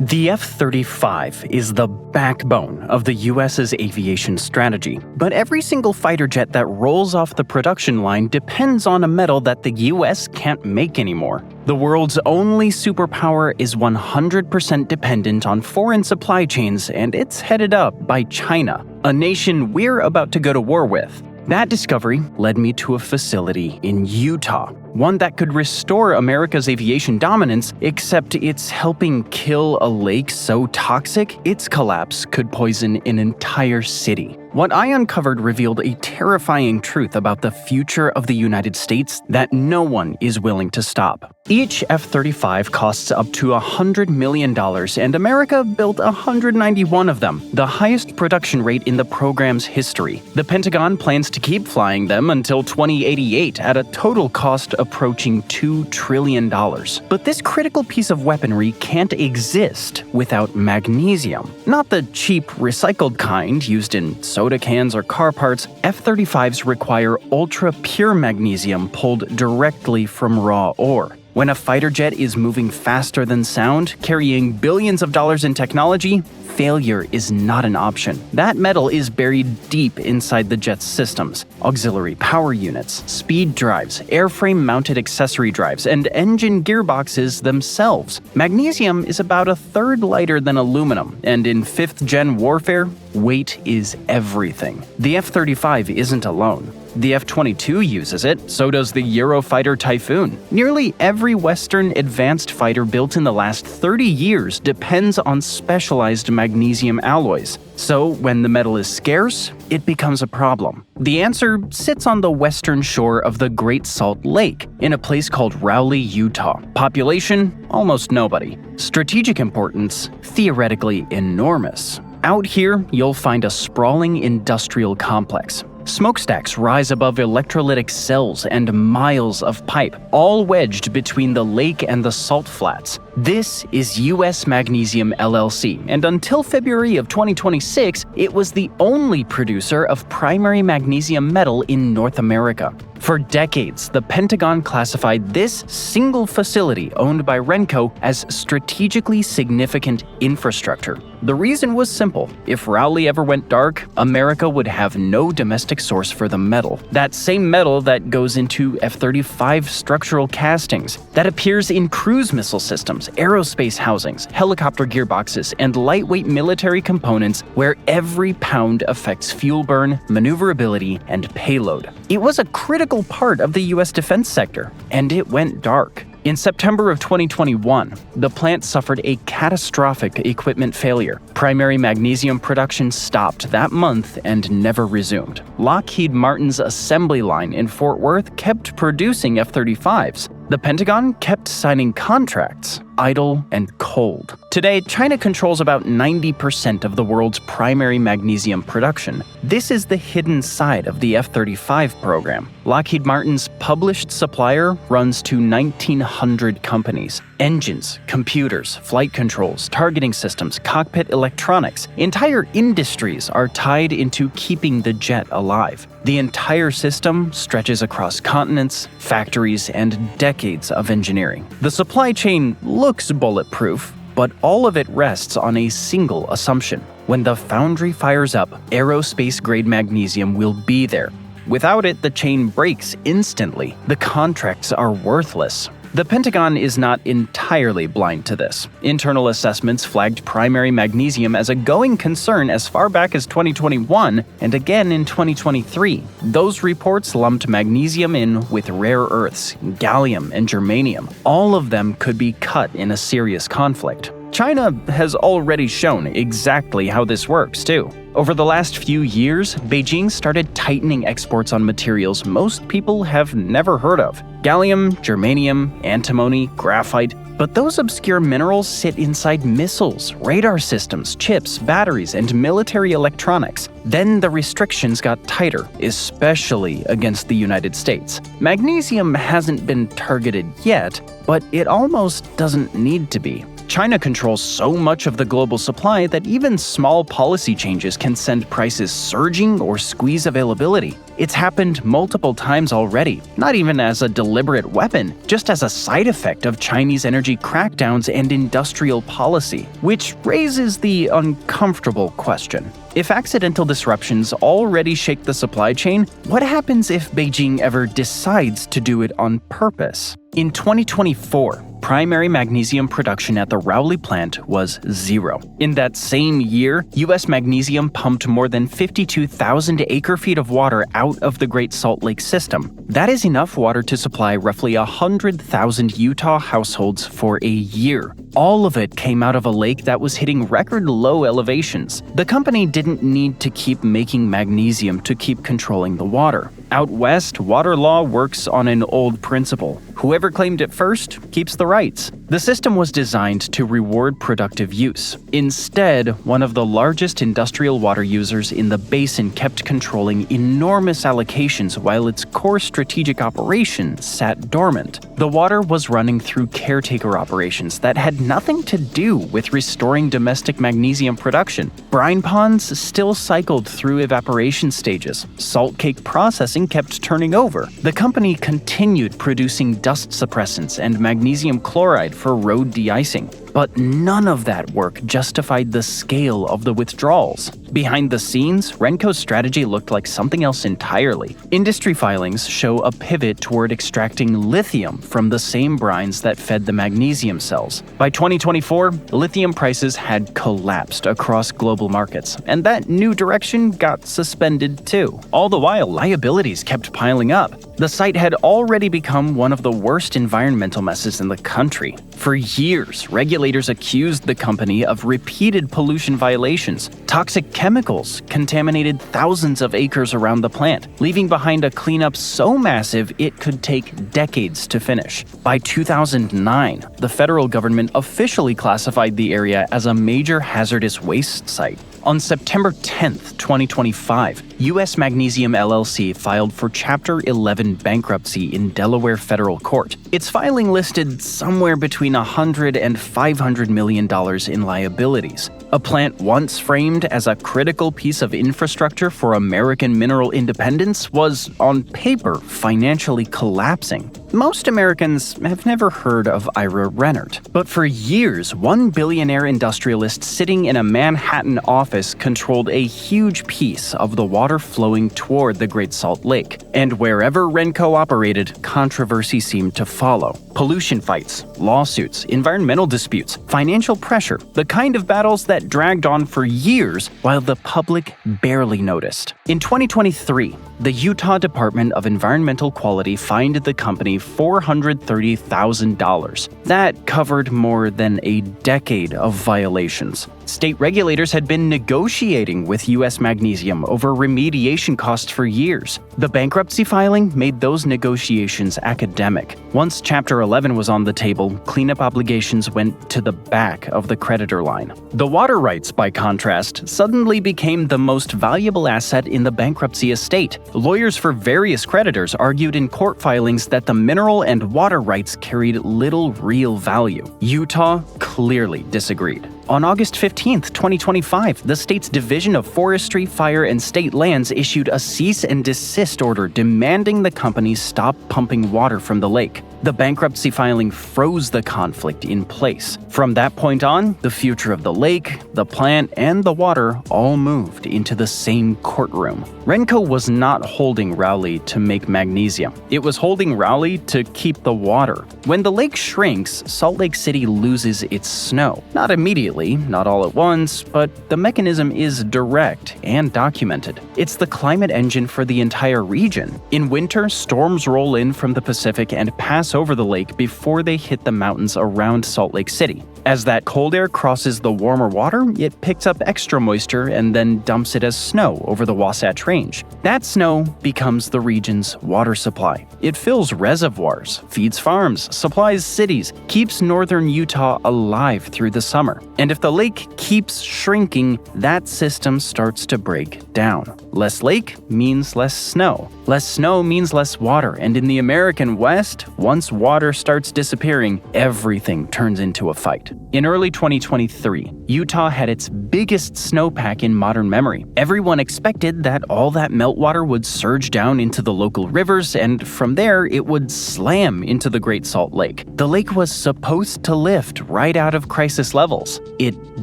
The F-35 is the backbone of the US's aviation strategy, but every single fighter jet that rolls off the production line depends on a metal that the US can't make anymore. The world's only superpower is 100% dependent on foreign supply chains, and it's headed up by China, a nation we're about to go to war with. That discovery led me to a facility in Utah, one that could restore America's aviation dominance, except it's helping kill a lake so toxic its collapse could poison an entire city. What I uncovered revealed a terrifying truth about the future of the United States that no one is willing to stop. Each F-35 costs up to $100 million, and America built 191 of them, the highest production rate in the program's history. The Pentagon plans to keep flying them until 2088 at a total cost approaching $2 trillion. But this critical piece of weaponry can't exist without magnesium. Not the cheap, recycled kind used in soda cans or car parts. F-35s require ultra-pure magnesium pulled directly from raw ore. When a fighter jet is moving faster than sound, carrying billions of dollars in technology, failure is not an option. That metal is buried deep inside the jet's systems: auxiliary power units, speed drives, airframe-mounted accessory drives, and engine gearboxes themselves. Magnesium is about a third lighter than aluminum, and in 5th-gen warfare, weight is everything. The F-35 isn't alone. The F-22 uses it, so does the Eurofighter Typhoon. Nearly every Western advanced fighter built in the last 30 years depends on specialized magnesium alloys. So when the metal is scarce, it becomes a problem. The answer sits on the western shore of the Great Salt Lake, in a place called Rowley, Utah. Population? Almost nobody. Strategic importance? Theoretically enormous. Out here, you'll find a sprawling industrial complex. Smokestacks rise above electrolytic cells and miles of pipe, all wedged between the lake and the salt flats. This is US Magnesium LLC, and until February of 2026, it was the only producer of primary magnesium metal in North America. For decades, the Pentagon classified this single facility owned by Renco as strategically significant infrastructure. The reason was simple. If Rowley ever went dark, America would have no domestic source for the metal. That same metal that goes into F-35 structural castings, that appears in cruise missile systems, aerospace housings, helicopter gearboxes, and lightweight military components where every pound affects fuel burn, maneuverability, and payload. It was a critical part of the US defense sector, and it went dark. In September of 2021, the plant suffered a catastrophic equipment failure. Primary magnesium production stopped that month and never resumed. Lockheed Martin's assembly line in Fort Worth kept producing F-35s. The Pentagon kept signing contracts, idle and cold. Today, China controls about 90% of the world's primary magnesium production. This is the hidden side of the F-35 program. Lockheed Martin's published supplier runs to 1,900 companies. Engines, computers, flight controls, targeting systems, cockpit electronics. Entire industries are tied into keeping the jet alive. The entire system stretches across continents, factories, and decades of engineering. The supply chain looks bulletproof, but all of it rests on a single assumption. When the foundry fires up, aerospace-grade magnesium will be there. Without it, the chain breaks instantly. The contracts are worthless. The Pentagon is not entirely blind to this. Internal assessments flagged primary magnesium as a going concern as far back as 2021 and again in 2023. Those reports lumped magnesium in with rare earths, gallium and germanium. All of them could be cut in a serious conflict. China has already shown exactly how this works, too. Over the last few years, Beijing started tightening exports on materials most people have never heard of: gallium, germanium, antimony, graphite. But those obscure minerals sit inside missiles, radar systems, chips, batteries, and military electronics. Then the restrictions got tighter, especially against the United States. Magnesium hasn't been targeted yet, but it almost doesn't need to be. China controls so much of the global supply that even small policy changes can send prices surging or squeeze availability. It's happened multiple times already, not even as a deliberate weapon, just as a side effect of Chinese energy crackdowns and industrial policy, which raises the uncomfortable question. If accidental disruptions already shake the supply chain, what happens if Beijing ever decides to do it on purpose? In 2024, primary magnesium production at the Rowley plant was zero. In that same year, U.S. Magnesium pumped more than 52,000 acre-feet of water out of the Great Salt Lake system. That is enough water to supply roughly 100,000 Utah households for a year. All of it came out of a lake that was hitting record low elevations. The company didn't need to keep making magnesium to keep controlling the water. Out west, water law works on an old principle. Whoever claimed it first keeps the rights. The system was designed to reward productive use. Instead, one of the largest industrial water users in the basin kept controlling enormous allocations while its core strategic operation sat dormant. The water was running through caretaker operations that had nothing to do with restoring domestic magnesium production. Brine ponds still cycled through evaporation stages. Salt cake processing kept turning over. The company continued producing dust suppressants and magnesium chloride for road de-icing. But none of that work justified the scale of the withdrawals. Behind the scenes, Renco's strategy looked like something else entirely. Industry filings show a pivot toward extracting lithium from the same brines that fed the magnesium cells. By 2024, lithium prices had collapsed across global markets, and that new direction got suspended too. All the while, liabilities kept piling up. The site had already become one of the worst environmental messes in the country. For years, regulators accused the company of repeated pollution violations. Toxic chemicals contaminated thousands of acres around the plant, leaving behind a cleanup so massive it could take decades to finish. By 2009, the federal government officially classified the area as a major hazardous waste site. On September 10, 2025, U.S. Magnesium LLC filed for Chapter 11 bankruptcy in Delaware federal court. Its filing listed somewhere between $100 and $500 million in liabilities. A plant once framed as a critical piece of infrastructure for American mineral independence was, on paper, financially collapsing. Most Americans have never heard of Ira Rennert, but for years, one billionaire industrialist sitting in a Manhattan office controlled a huge piece of the water flowing toward the Great Salt Lake. And wherever Renco operated, controversy seemed to follow. Pollution fights, lawsuits, environmental disputes, financial pressure, the kind of battles that dragged on for years while the public barely noticed. In 2023, the Utah Department of Environmental Quality fined the company $430,000. That covered more than a decade of violations. State regulators had been negotiating with U.S. Magnesium over remediation costs for years. The bankruptcy filing made those negotiations academic. Once Chapter 11 was on the table, cleanup obligations went to the back of the creditor line. The water rights, by contrast, suddenly became the most valuable asset in the bankruptcy estate. Lawyers for various creditors argued in court filings that the mineral and water rights carried little real value. Utah clearly disagreed. On August 15, 2025, the state's Division of Forestry, Fire, and State Lands issued a cease and desist order demanding the company stop pumping water from the lake. The bankruptcy filing froze the conflict in place. From that point on, the future of the lake, the plant, and the water all moved into the same courtroom. Renco was not holding Rowley to make magnesium. It was holding Rowley to keep the water. When the lake shrinks, Salt Lake City loses its snow. Not immediately, not all at once, but the mechanism is direct and documented. It's the climate engine for the entire region. In winter, storms roll in from the Pacific and pass over the lake before they hit the mountains around Salt Lake City. As that cold air crosses the warmer water, it picks up extra moisture and then dumps it as snow over the Wasatch Range. That snow becomes the region's water supply. It fills reservoirs, feeds farms, supplies cities, keeps northern Utah alive through the summer. And if the lake keeps shrinking, that system starts to break down. Less lake means less snow. Less snow means less water, and in the American West, once water starts disappearing, everything turns into a fight. effect. In early 2023, Utah had its biggest snowpack in modern memory. Everyone expected that all that meltwater would surge down into the local rivers, and from there it would slam into the Great Salt Lake. The lake was supposed to lift right out of crisis levels. It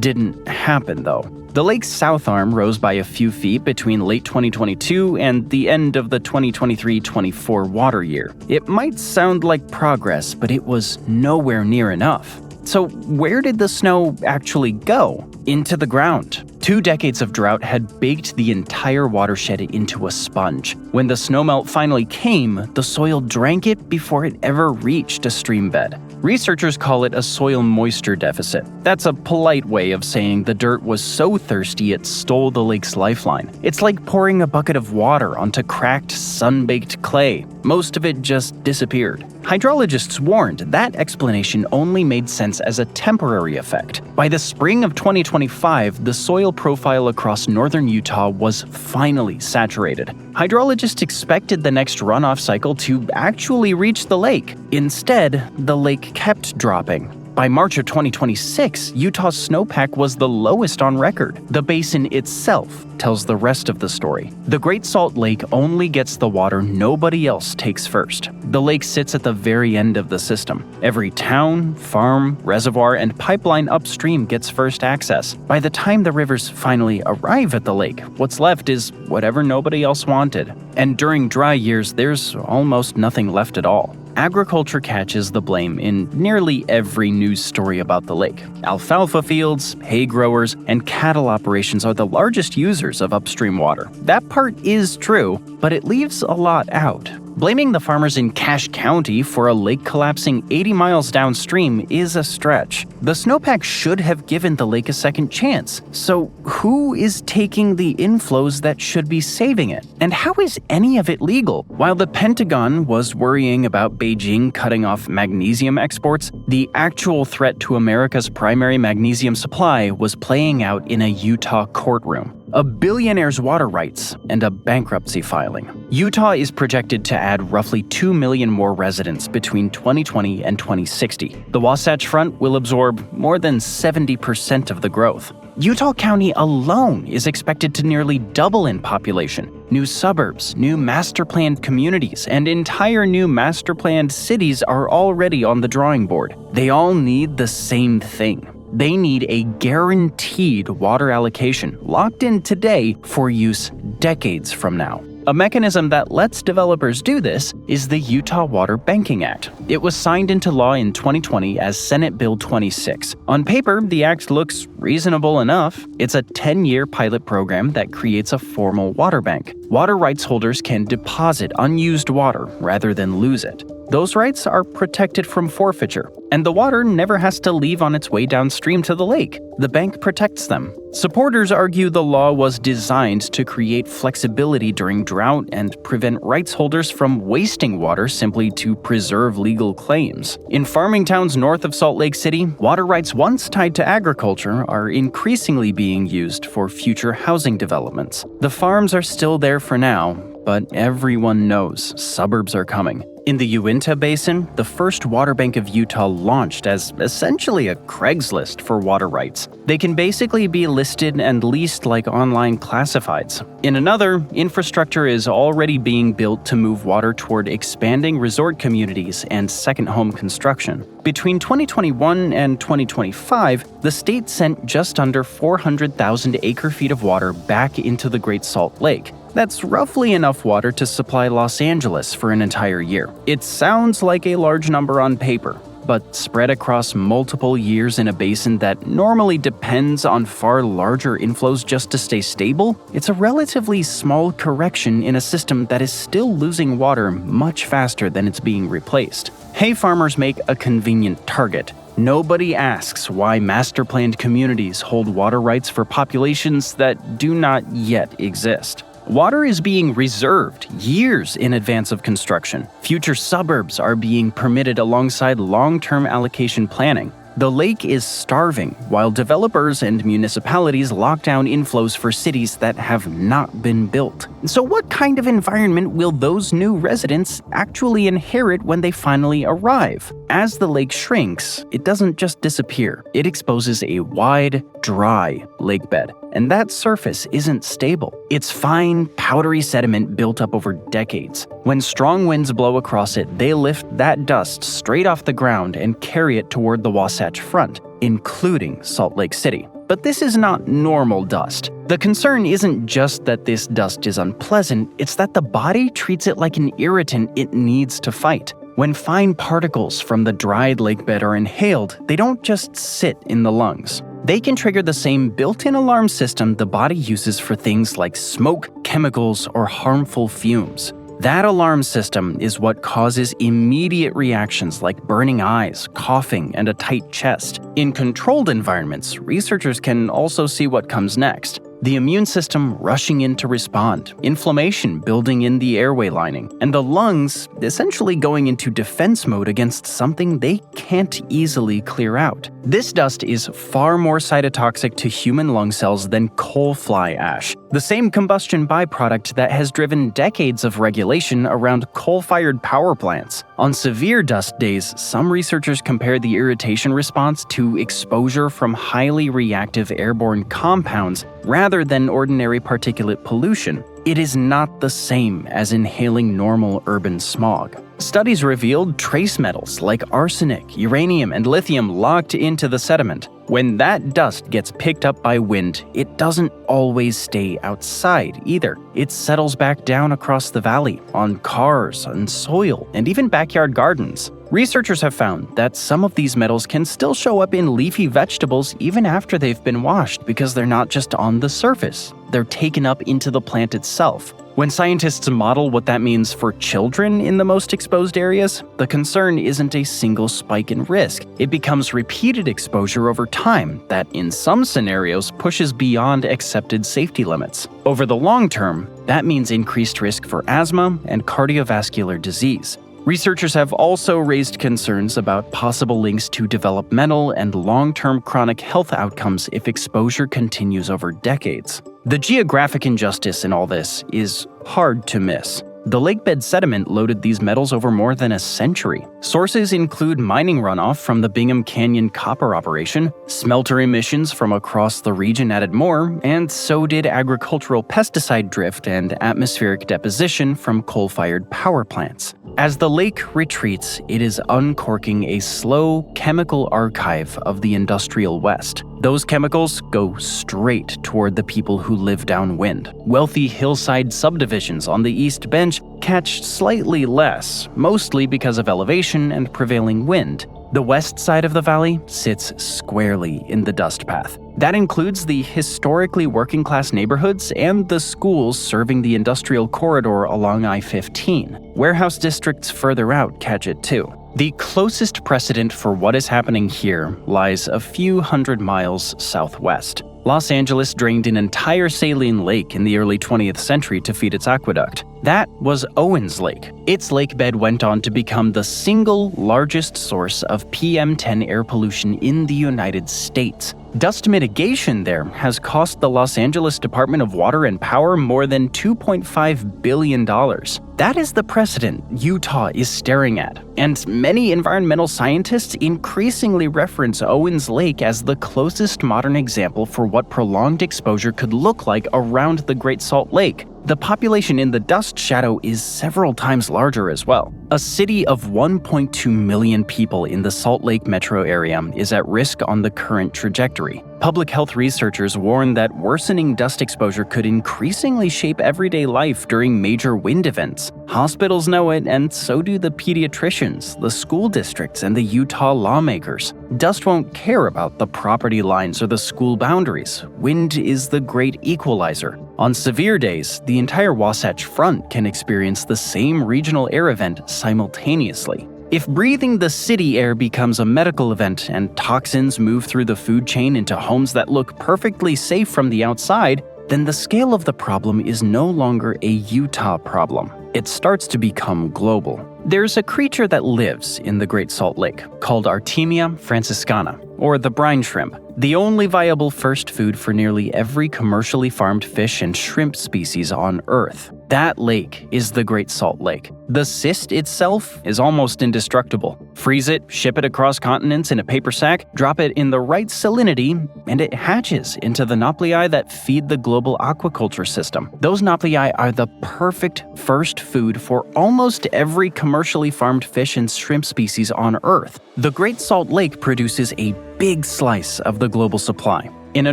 didn't happen, though. The lake's south arm rose by a few feet between late 2022 and the end of the 2023-24 water year. It might sound like progress, but it was nowhere near enough. So where did the snow actually go? Into the ground. 2 decades of drought had baked the entire watershed into a sponge. When the snowmelt finally came, the soil drank it before it ever reached a stream bed. Researchers call it a soil moisture deficit. That's a polite way of saying the dirt was so thirsty it stole the lake's lifeline. It's like pouring a bucket of water onto cracked, sun-baked clay. Most of it just disappeared. Hydrologists warned that explanation only made sense as a temporary effect. By the spring of 2025, the soil profile across northern Utah was finally saturated. Hydrologists expected the next runoff cycle to actually reach the lake. Instead, the lake kept dropping. By March of 2026, Utah's snowpack was the lowest on record. The basin itself tells the rest of the story. The Great Salt Lake only gets the water nobody else takes first. The lake sits at the very end of the system. Every town, farm, reservoir, and pipeline upstream gets first access. By the time the rivers finally arrive at the lake, what's left is whatever nobody else wanted. And during dry years, there's almost nothing left at all. Agriculture catches the blame in nearly every news story about the lake. Alfalfa fields, hay growers, and cattle operations are the largest users of upstream water. That part is true, but it leaves a lot out. Blaming the farmers in Cache County for a lake collapsing 80 miles downstream is a stretch. The snowpack should have given the lake a second chance. So who is taking the inflows that should be saving it? And how is any of it legal? While the Pentagon was worrying about Beijing cutting off magnesium exports, the actual threat to America's primary magnesium supply was playing out in a Utah courtroom. A billionaire's water rights, and a bankruptcy filing. Utah is projected to add roughly 2 million more residents between 2020 and 2060. The Wasatch Front will absorb more than 70% of the growth. Utah County alone is expected to nearly double in population. New suburbs, new master-planned communities, and entire new master-planned cities are already on the drawing board. They all need the same thing. They need a guaranteed water allocation locked in today for use decades from now. A mechanism that lets developers do this is the Utah Water Banking Act. It was signed into law in 2020 as Senate Bill 26. On paper, the act looks reasonable enough. It's a 10-year pilot program that creates a formal water bank. Water rights holders can deposit unused water rather than lose it. Those rights are protected from forfeiture, and the water never has to leave on its way downstream to the lake. The bank protects them. Supporters argue the law was designed to create flexibility during drought and prevent rights holders from wasting water simply to preserve legal claims. In farming towns north of Salt Lake City, water rights once tied to agriculture are increasingly being used for future housing developments. The farms are still there for now, but everyone knows suburbs are coming. In the Uinta Basin, the first water bank of Utah launched as essentially a Craigslist for water rights. They can basically be listed and leased like online classifieds. In another, infrastructure is already being built to move water toward expanding resort communities and second home construction. Between 2021 and 2025, the state sent just under 400,000 acre-feet of water back into the Great Salt Lake. That's roughly enough water to supply Los Angeles for an entire year. It sounds like a large number on paper, but spread across multiple years in a basin that normally depends on far larger inflows just to stay stable, it's a relatively small correction in a system that is still losing water much faster than it's being replaced. Hay farmers make a convenient target. Nobody asks why master-planned communities hold water rights for populations that do not yet exist. Water is being reserved years in advance of construction. Future suburbs are being permitted alongside long-term allocation planning. The lake is starving, while developers and municipalities lock down inflows for cities that have not been built. So what kind of environment will those new residents actually inherit when they finally arrive? As the lake shrinks, it doesn't just disappear. It exposes a wide, dry lakebed. And that surface isn't stable. It's fine, powdery sediment built up over decades. When strong winds blow across it, they lift that dust straight off the ground and carry it toward the Wasatch Front, including Salt Lake City. But this is not normal dust. The concern isn't just that this dust is unpleasant, it's that the body treats it like an irritant it needs to fight. When fine particles from the dried lakebed are inhaled, they don't just sit in the lungs. They can trigger the same built-in alarm system the body uses for things like smoke, chemicals, or harmful fumes. That alarm system is what causes immediate reactions like burning eyes, coughing, and a tight chest. In controlled environments, researchers can also see what comes next. The immune system rushing in to respond, inflammation building in the airway lining, and the lungs essentially going into defense mode against something they can't easily clear out. This dust is far more cytotoxic to human lung cells than coal fly ash, the same combustion byproduct that has driven decades of regulation around coal-fired power plants. On severe dust days, some researchers compare the irritation response to exposure from highly reactive airborne compounds rather than ordinary particulate pollution. It is not the same as inhaling normal urban smog. Studies revealed trace metals like arsenic, uranium, and lithium locked into the sediment. When that dust gets picked up by wind, it doesn't always stay outside either. It settles back down across the valley, on cars, on soil, and even backyard gardens. Researchers have found that some of these metals can still show up in leafy vegetables even after they've been washed because they're not just on the surface. They're taken up into the plant itself. When scientists model what that means for children in the most exposed areas, the concern isn't a single spike in risk. It becomes repeated exposure over time that, in some scenarios, pushes beyond accepted safety limits. Over the long term, that means increased risk for asthma and cardiovascular disease. Researchers have also raised concerns about possible links to developmental and long-term chronic health outcomes if exposure continues over decades. The geographic injustice in all this is hard to miss. The lakebed sediment loaded these metals over more than a century. Sources include mining runoff from the Bingham Canyon copper operation, smelter emissions from across the region added more, and so did agricultural pesticide drift and atmospheric deposition from coal-fired power plants. As the lake retreats, it is uncorking a slow chemical archive of the industrial West. Those chemicals go straight toward the people who live downwind. Wealthy hillside subdivisions on the East Bench catch slightly less, mostly because of elevation and prevailing wind. The west side of the valley sits squarely in the dust path. That includes the historically working-class neighborhoods and the schools serving the industrial corridor along I-15. Warehouse districts further out catch it too. The closest precedent for what is happening here lies a few hundred miles southwest. Los Angeles drained an entire saline lake in the early 20th century to feed its aqueduct. That was Owens Lake. Its lakebed went on to become the single largest source of PM10 air pollution in the United States. Dust mitigation there has cost the Los Angeles Department of Water and Power more than $2.5 billion. That is the precedent Utah is staring at, and many environmental scientists increasingly reference Owens Lake as the closest modern example for what prolonged exposure could look like around the Great Salt Lake. The population in the dust shadow is several times larger as well. A city of 1.2 million people in the Salt Lake metro area is at risk on the current trajectory. Public health researchers warn that worsening dust exposure could increasingly shape everyday life during major wind events. Hospitals know it, and so do the pediatricians, the school districts, and the Utah lawmakers. Dust won't care about the property lines or the school boundaries. Wind is the great equalizer. On severe days, the entire Wasatch Front can experience the same regional air event simultaneously. If breathing the city air becomes a medical event and toxins move through the food chain into homes that look perfectly safe from the outside, then the scale of the problem is no longer a Utah problem. It starts to become global. There's a creature that lives in the Great Salt Lake called Artemia franciscana, or the brine shrimp, the only viable first food for nearly every commercially farmed fish and shrimp species on Earth. That lake is the Great Salt Lake. The cyst itself is almost indestructible. Freeze it, ship it across continents in a paper sack, drop it in the right salinity, and it hatches into the nauplii that feed the global aquaculture system. Those nauplii are the perfect first food for almost every commercially farmed fish and shrimp species on Earth. The Great Salt Lake produces a big slice of the global supply. In a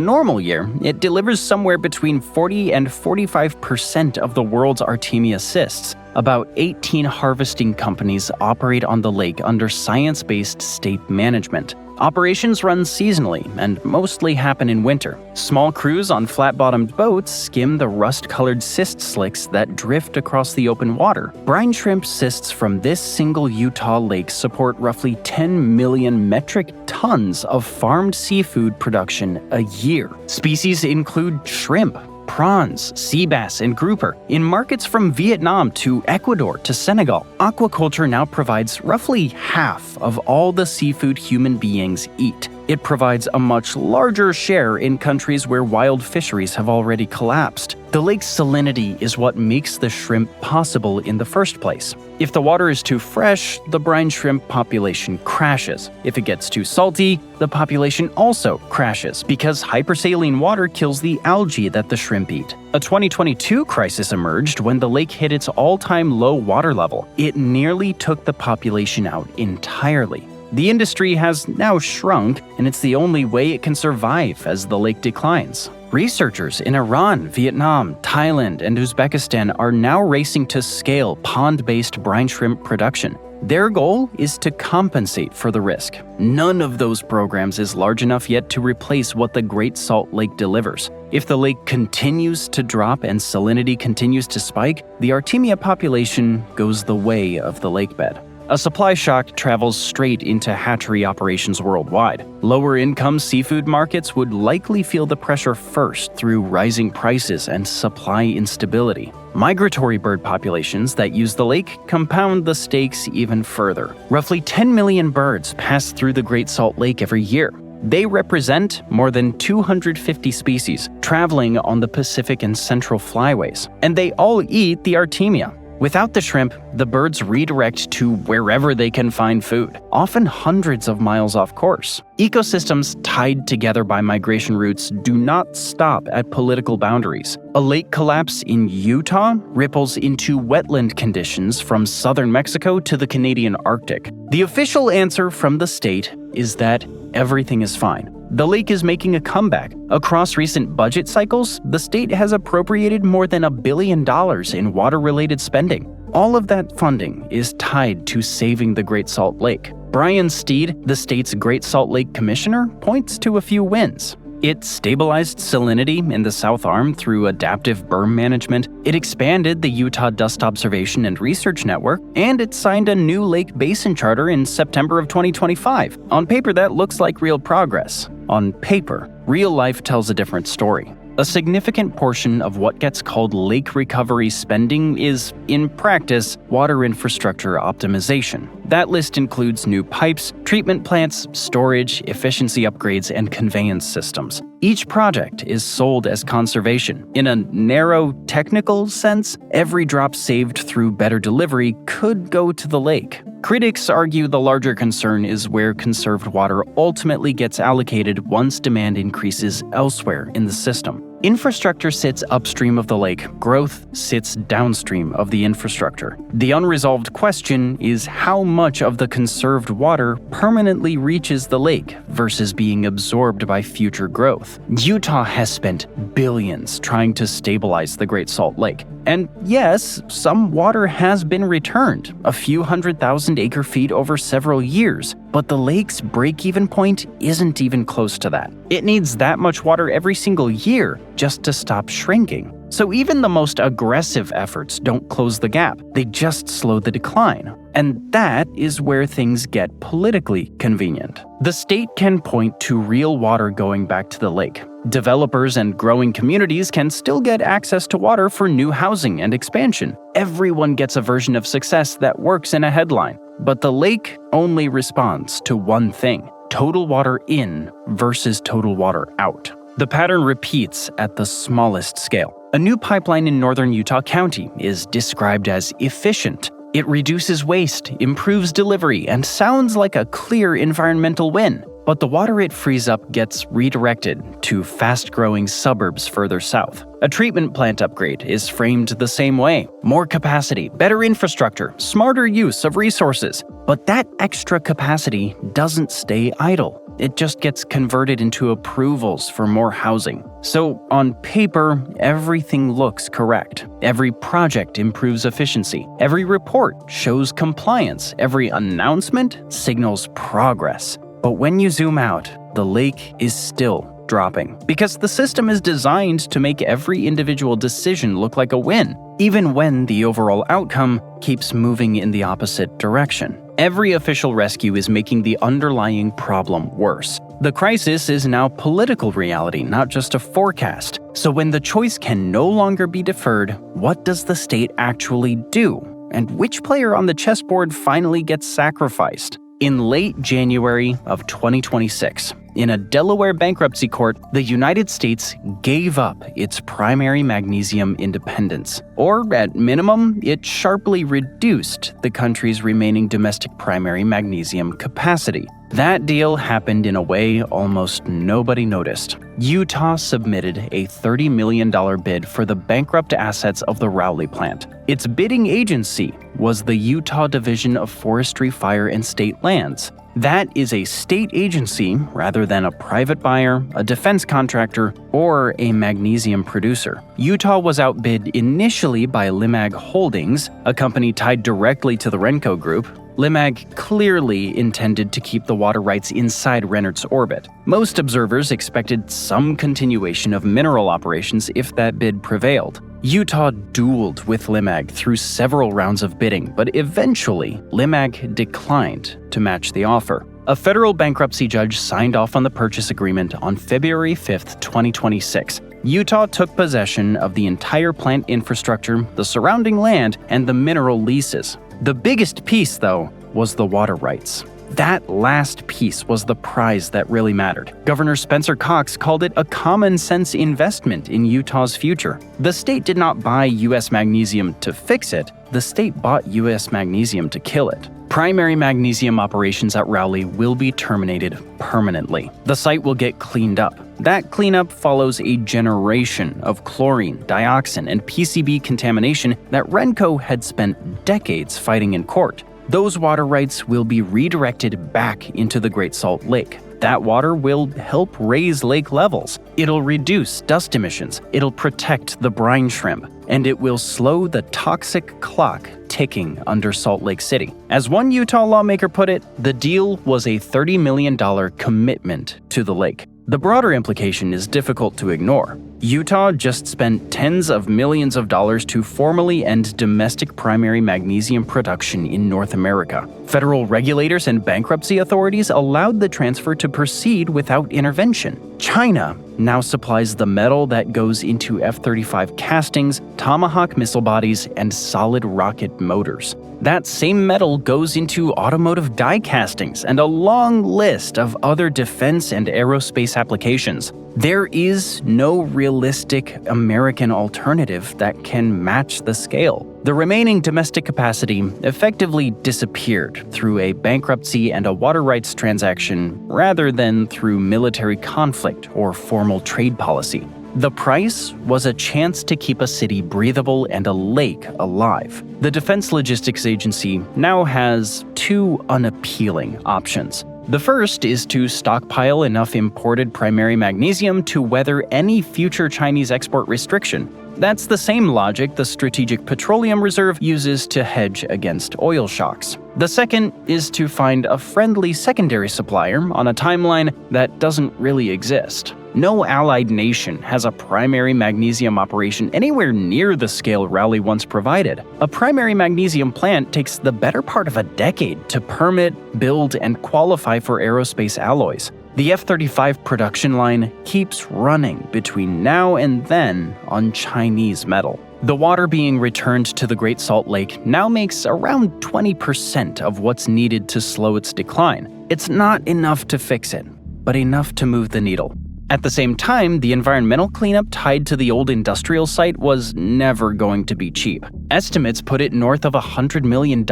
normal year, it delivers somewhere between 40 and 45% of the world's Artemia cysts. About 18 harvesting companies operate on the lake under science-based state management. Operations run seasonally and mostly happen in winter. Small crews on flat-bottomed boats skim the rust-colored cyst slicks that drift across the open water. Brine shrimp cysts from this single Utah lake support roughly 10 million metric tons of farmed seafood production a year. Species include shrimp, prawns, sea bass, and grouper. In markets from Vietnam to Ecuador to Senegal, aquaculture now provides roughly half of all the seafood human beings eat. It provides a much larger share in countries where wild fisheries have already collapsed. The lake's salinity is what makes the shrimp possible in the first place. If the water is too fresh, the brine shrimp population crashes. If it gets too salty, the population also crashes because hypersaline water kills the algae that the shrimp eat. A 2022 crisis emerged when the lake hit its all-time low water level. It nearly took the population out entirely. The industry has now shrunk, and it's the only way it can survive as the lake declines. Researchers in Iran, Vietnam, Thailand, and Uzbekistan are now racing to scale pond-based brine shrimp production. Their goal is to compensate for the risk. None of those programs is large enough yet to replace what the Great Salt Lake delivers. If the lake continues to drop and salinity continues to spike, the Artemia population goes the way of the lakebed. A supply shock travels straight into hatchery operations worldwide. Lower-income seafood markets would likely feel the pressure first through rising prices and supply instability. Migratory bird populations that use the lake compound the stakes even further. Roughly 10 million birds pass through the Great Salt Lake every year. They represent more than 250 species traveling on the Pacific and Central flyways, and they all eat the Artemia. Without the shrimp, the birds redirect to wherever they can find food, often hundreds of miles off course. Ecosystems tied together by migration routes do not stop at political boundaries. A lake collapse in Utah ripples into wetland conditions from southern Mexico to the Canadian Arctic. The official answer from the state is that everything is fine. The lake is making a comeback. Across recent budget cycles, the state has appropriated more than $1 billion in water-related spending. All of that funding is tied to saving the Great Salt Lake. Brian Steed, the state's Great Salt Lake Commissioner, points to a few wins. It stabilized salinity in the South Arm through adaptive berm management, it expanded the Utah Dust Observation and Research Network, and it signed a new lake basin charter in September of 2025. On paper, that looks like real progress. On paper, real life tells a different story. A significant portion of what gets called lake recovery spending is, in practice, water infrastructure optimization. That list includes new pipes, treatment plants, storage, efficiency upgrades, and conveyance systems. Each project is sold as conservation. In a narrow, technical sense, every drop saved through better delivery could go to the lake. Critics argue the larger concern is where conserved water ultimately gets allocated once demand increases elsewhere in the system. Infrastructure sits upstream of the lake, growth sits downstream of the infrastructure. The unresolved question is how much of the conserved water permanently reaches the lake versus being absorbed by future growth. Utah has spent billions trying to stabilize the Great Salt Lake. And yes, some water has been returned, a few 100,000 acre-feet over several years, but the lake's break-even point isn't even close to that. It needs that much water every single year just to stop shrinking. So even the most aggressive efforts don't close the gap, they just slow the decline. And that is where things get politically convenient. The state can point to real water going back to the lake. Developers and growing communities can still get access to water for new housing and expansion. Everyone gets a version of success that works in a headline. But the lake only responds to one thing: total water in versus total water out. The pattern repeats at the smallest scale. A new pipeline in northern Utah County is described as efficient. It reduces waste, improves delivery, and sounds like a clear environmental win. But the water it frees up gets redirected to fast-growing suburbs further south. A treatment plant upgrade is framed the same way. More capacity, better infrastructure, smarter use of resources. But that extra capacity doesn't stay idle. It just gets converted into approvals for more housing. So, on paper, everything looks correct. Every project improves efficiency. Every report shows compliance. Every announcement signals progress. But when you zoom out, the lake is still dropping. Because the system is designed to make every individual decision look like a win, even when the overall outcome keeps moving in the opposite direction. Every official rescue is making the underlying problem worse. The crisis is now political reality, not just a forecast. So when the choice can no longer be deferred, what does the state actually do? And which player on the chessboard finally gets sacrificed? In late January of 2026, in a Delaware bankruptcy court, the United States gave up its primary magnesium independence. Or, at minimum, it sharply reduced the country's remaining domestic primary magnesium capacity. That deal happened in a way almost nobody noticed. Utah submitted a $30 million bid for the bankrupt assets of the Rowley plant. Its bidding agency was the Utah Division of Forestry, Fire, and State Lands. That is a state agency rather than a private buyer, a defense contractor, or a magnesium producer. Utah was outbid initially by Limag Holdings, a company tied directly to the Renco group. Limag clearly intended to keep the water rights inside Rennert's orbit. Most observers expected some continuation of mineral operations if that bid prevailed. Utah dueled with Limag through several rounds of bidding, but eventually, Limag declined to match the offer. A federal bankruptcy judge signed off on the purchase agreement on February 5, 2026. Utah took possession of the entire plant infrastructure, the surrounding land, and the mineral leases. The biggest piece, though, was the water rights. That last piece was the prize that really mattered. Governor Spencer Cox called it a common-sense investment in Utah's future. The state did not buy U.S. magnesium to fix it. The state bought U.S. magnesium to kill it. Primary magnesium operations at Rowley will be terminated permanently. The site will get cleaned up. That cleanup follows a generation of chlorine, dioxin, and PCB contamination that Renco had spent decades fighting in court. Those water rights will be redirected back into the Great Salt Lake. That water will help raise lake levels. It'll reduce dust emissions. It'll protect the brine shrimp. And it will slow the toxic clock ticking under Salt Lake City. As one Utah lawmaker put it, the deal was a $30 million commitment to the lake. The broader implication is difficult to ignore. Utah just spent tens of millions of dollars to formally end domestic primary magnesium production in North America. Federal regulators and bankruptcy authorities allowed the transfer to proceed without intervention. China now supplies the metal that goes into F-35 castings, Tomahawk missile bodies, and solid rocket motors. That same metal goes into automotive die castings and a long list of other defense and aerospace applications. There is no realistic American alternative that can match the scale. The remaining domestic capacity effectively disappeared through a bankruptcy and a water rights transaction rather than through military conflict or formal trade policy. The price was a chance to keep a city breathable and a lake alive. The Defense Logistics Agency now has two unappealing options. The first is to stockpile enough imported primary magnesium to weather any future Chinese export restriction. That's the same logic the Strategic Petroleum Reserve uses to hedge against oil shocks. The second is to find a friendly secondary supplier on a timeline that doesn't really exist. No allied nation has a primary magnesium operation anywhere near the scale Rowley once provided. A primary magnesium plant takes the better part of a decade to permit, build, and qualify for aerospace alloys. The F-35 production line keeps running between now and then on Chinese metal. The water being returned to the Great Salt Lake now makes around 20% of what's needed to slow its decline. It's not enough to fix it, but enough to move the needle. At the same time, the environmental cleanup tied to the old industrial site was never going to be cheap. Estimates put it north of $100 million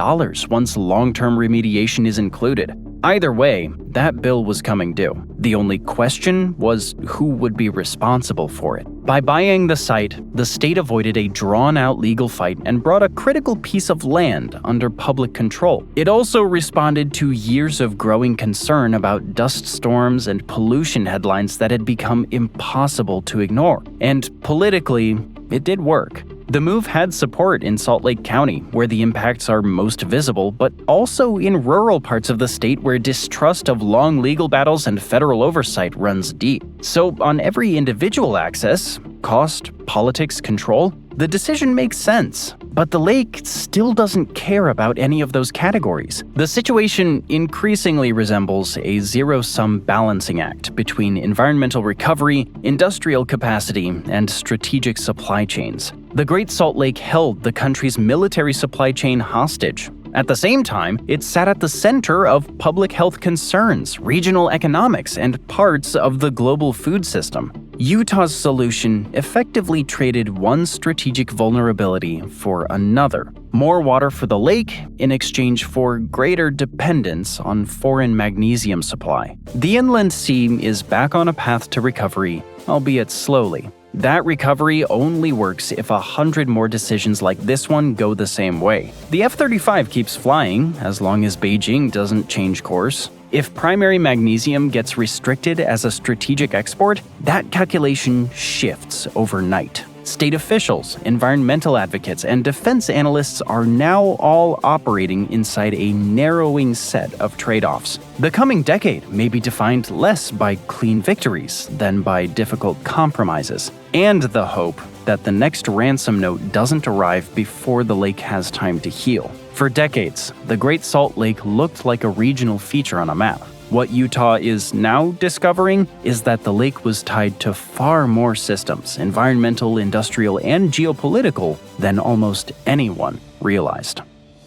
once long-term remediation is included. Either way, that bill was coming due. The only question was who would be responsible for it. By buying the site, the state avoided a drawn-out legal fight and brought a critical piece of land under public control. It also responded to years of growing concern about dust storms and pollution headlines that had become impossible to ignore. And politically, it did work. The move had support in Salt Lake County, where the impacts are most visible, but also in rural parts of the state where distrust of long legal battles and federal oversight runs deep. So on every individual axis, cost, politics, control, the decision makes sense. But the lake still doesn't care about any of those categories. The situation increasingly resembles a zero-sum balancing act between environmental recovery, industrial capacity, and strategic supply chains. The Great Salt Lake held the country's military supply chain hostage. At the same time, it sat at the center of public health concerns, regional economics, and parts of the global food system. Utah's solution effectively traded one strategic vulnerability for another. More water for the lake in exchange for greater dependence on foreign magnesium supply. The inland sea is back on a path to recovery, albeit slowly. That recovery only works if 100 more decisions like this one go the same way. The F-35 keeps flying as long as Beijing doesn't change course. If primary magnesium gets restricted as a strategic export, that calculation shifts overnight. State officials, environmental advocates, and defense analysts are now all operating inside a narrowing set of trade-offs. The coming decade may be defined less by clean victories than by difficult compromises, and the hope that the next ransom note doesn't arrive before the lake has time to heal. For decades, the Great Salt Lake looked like a regional feature on a map. What Utah is now discovering is that the lake was tied to far more systems, environmental, industrial, and geopolitical, than almost anyone realized.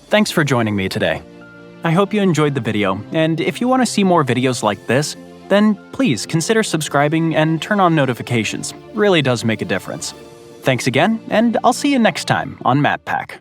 Thanks for joining me today. I hope you enjoyed the video, and if you want to see more videos like this, then please consider subscribing and turn on notifications. It really does make a difference. Thanks again, and I'll see you next time on MatPack.